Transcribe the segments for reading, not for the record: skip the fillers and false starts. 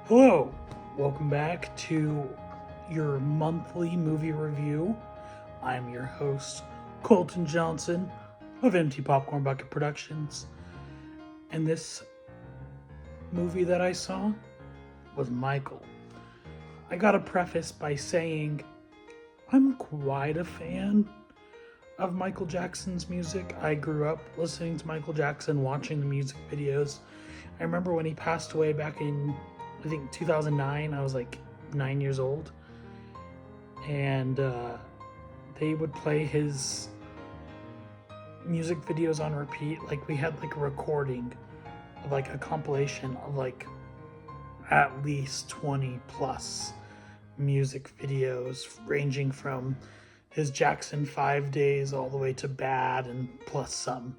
Hello, welcome back to your monthly movie review. I'm your host, Colton Johnson of Empty Popcorn Bucket Productions, and this movie that I saw was Michael. I gotta preface by saying I'm quite a fan of Michael Jackson's music. I grew up listening to Michael Jackson, watching the music videos. I remember when he passed away back in, I think, 2009. I was like 9 years old. And they would play his music videos on repeat. Like, we had like a recording of like a compilation of like at least 20 plus music videos, ranging from his Jackson 5 days all the way to Bad and plus some.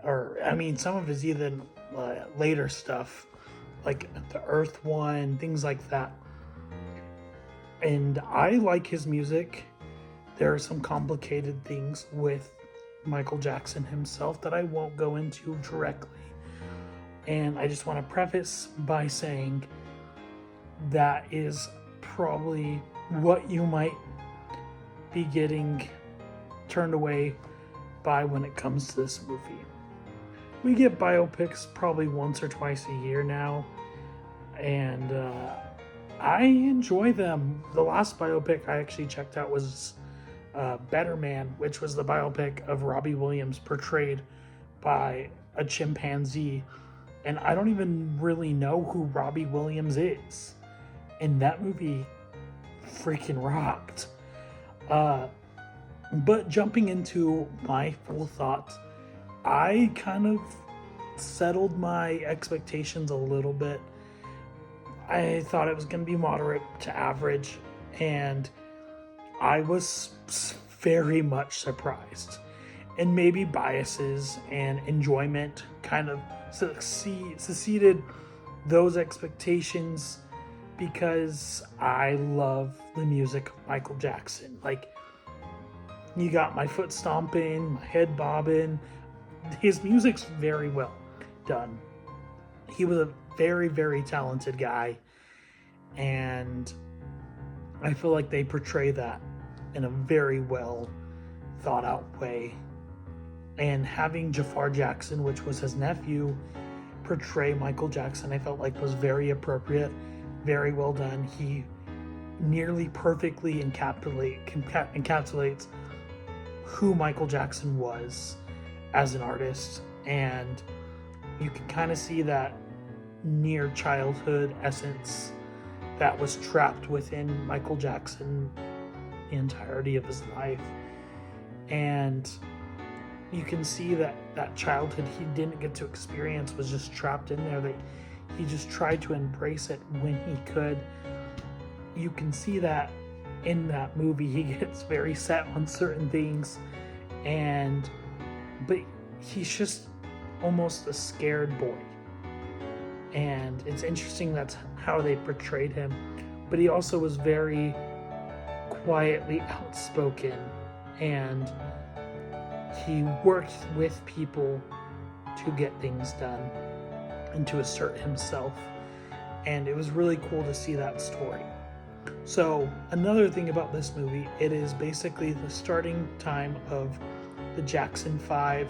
Or, I mean, some of his even later stuff, like the Earth one, things like that. And I like his music. There are some complicated things with Michael Jackson himself that I won't go into directly. And I just want to preface by saying that is probably what you might be getting turned away by when it comes to this movie. We get biopics probably once or twice a year now, and I enjoy them. The last biopic I actually checked out was Better Man, which was the biopic of Robbie Williams portrayed by a chimpanzee, and I don't even really know who Robbie Williams is, and that movie freaking rocked. But jumping into my full thoughts, I kind of settled my expectations a little bit. I thought it was going to be moderate to average, and I was very much surprised. And maybe biases and enjoyment kind of succeeded those expectations, because I love the music of Michael Jackson. Like, you got my foot stomping, my head bobbing. His music's very well done. He was a very, very talented guy, and I feel like they portray that in a very well thought out way. And having Jafar Jackson, which was his nephew, portray Michael Jackson, I felt like was very appropriate, very well done. He nearly perfectly encapsulates who Michael Jackson was as an artist, and you can kind of see that near childhood essence that was trapped within Michael Jackson the entirety of his life. And you can see that that childhood he didn't get to experience was just trapped in there, that he just tried to embrace it when he could. You can see that in that movie. He gets very set on certain things, but he's just almost a scared boy. And it's interesting that's how they portrayed him. But he also was very quietly outspoken, and he worked with people to get things done and to assert himself. And it was really cool to see that story. So another thing about this movie, it is basically the starting time of the Jackson 5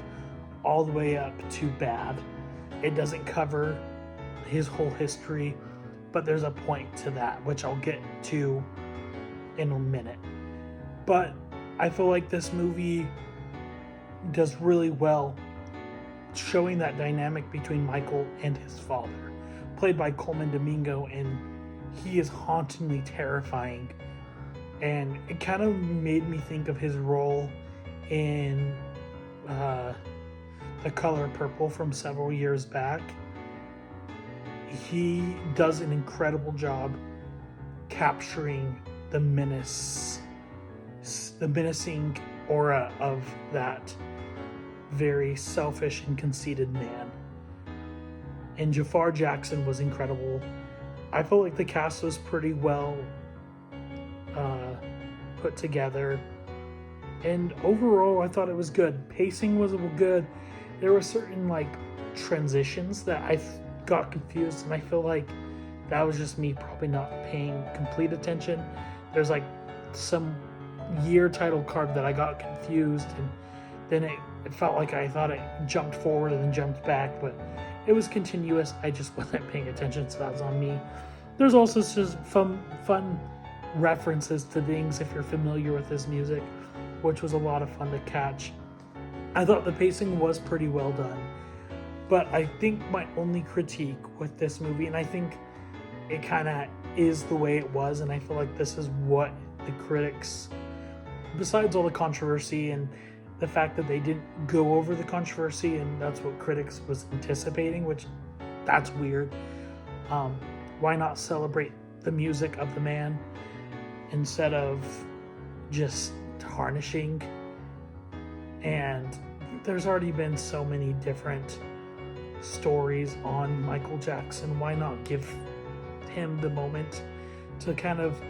all the way up to Bad. It doesn't cover his whole history, but there's a point to that, which I'll get to in a minute. But I feel like this movie does really well showing that dynamic between Michael and his father, played by Coleman Domingo, and he is hauntingly terrifying. And it kind of made me think of his role in The Color Purple from several years back. He does an incredible job capturing the menacing aura of that very selfish and conceited man. And Jafar Jackson was incredible. I felt like the cast was pretty well put together, and overall I thought it was good. Pacing was good. There were certain like transitions that I got confused, and I feel like that was just me probably not paying complete attention. There's like some year title card that I got confused, and then it felt like I thought it jumped forward and then jumped back, but it was continuous. I just wasn't paying attention, so that was on me. There's also just fun references to things if you're familiar with his music, which was a lot of fun to catch. I thought the pacing was pretty well done, but I think my only critique with this movie, and I think it kind of is the way it was, and I feel like this is what the critics, besides all the controversy and the fact that they didn't go over the controversy, and that's what critics was anticipating, which that's weird. Why not celebrate the music of the man instead of just tarnishing? And there's already been so many different stories on Michael Jackson. Why not give him the moment to kind of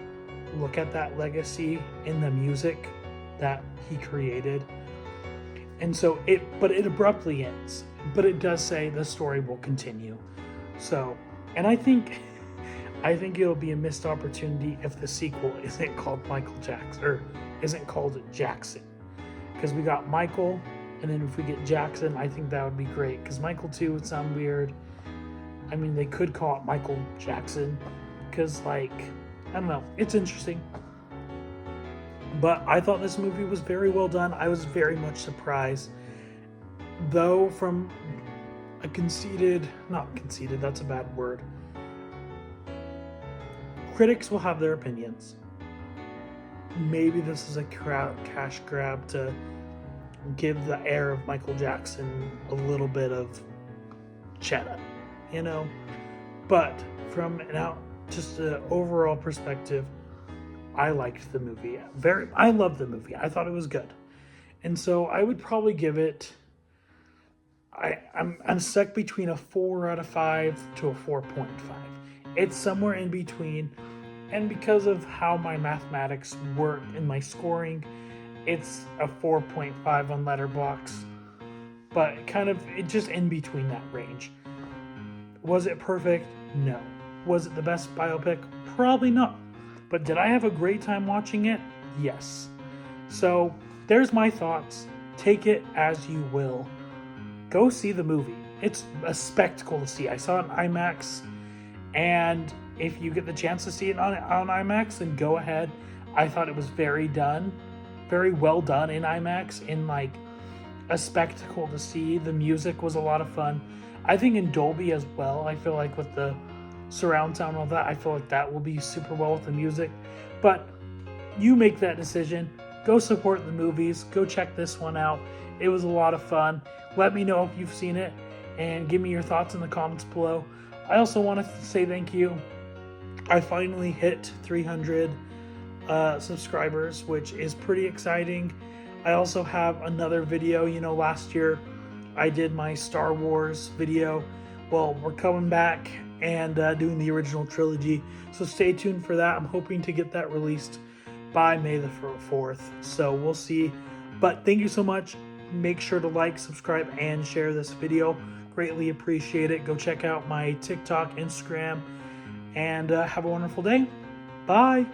look at that legacy in the music that he created? And so it abruptly ends, but it does say the story will continue. So, and I think it'll be a missed opportunity if the sequel isn't called Michael Jackson, or isn't called Jackson, because we got Michael, and then if we get Jackson, I think that would be great, because Michael 2 would sound weird. I mean, they could call it Michael Jackson, because, like, I don't know, it's interesting. But I thought this movie was very well done. I was very much surprised, though, from a not conceited, that's a bad word. Critics will have their opinions. Maybe this is a cash grab to give the air of Michael Jackson a little bit of cheddar, you know? But from just an overall perspective, I liked the movie. I loved the movie. I thought it was good. And so I would probably give it, I'm stuck between a 4 out of 5 to a 4.5. It's somewhere in between. And because of how my mathematics work in my scoring, it's a 4.5 on Letterboxd. But it just in between that range. Was it perfect? No. Was it the best biopic? Probably not. But did I have a great time watching it? Yes. So there's my thoughts. Take it as you will. Go see the movie. It's a spectacle to see. I saw it in IMAX, and if you get the chance to see it on IMAX, then go ahead. I thought it was very well done in IMAX, in like a spectacle to see. The music was a lot of fun. I think in Dolby as well. I feel like with the surround sound and all that, I feel like that will be super well with the music. But you make that decision. Go support the movies. Go check this one out. It was a lot of fun. Let me know if you've seen it, and give me your thoughts in the comments below. I also want to say thank you. I finally hit 300 subscribers, which is pretty exciting. I also have another video. Last year I did my Star Wars video. Well, we're coming back and doing the original trilogy, so stay tuned for that. I'm hoping to get that released by May the 4th, so we'll see. But thank you so much. Make sure to like, subscribe, and share this video. Greatly appreciate it. Go check out my TikTok, Instagram, and have a wonderful day. Bye.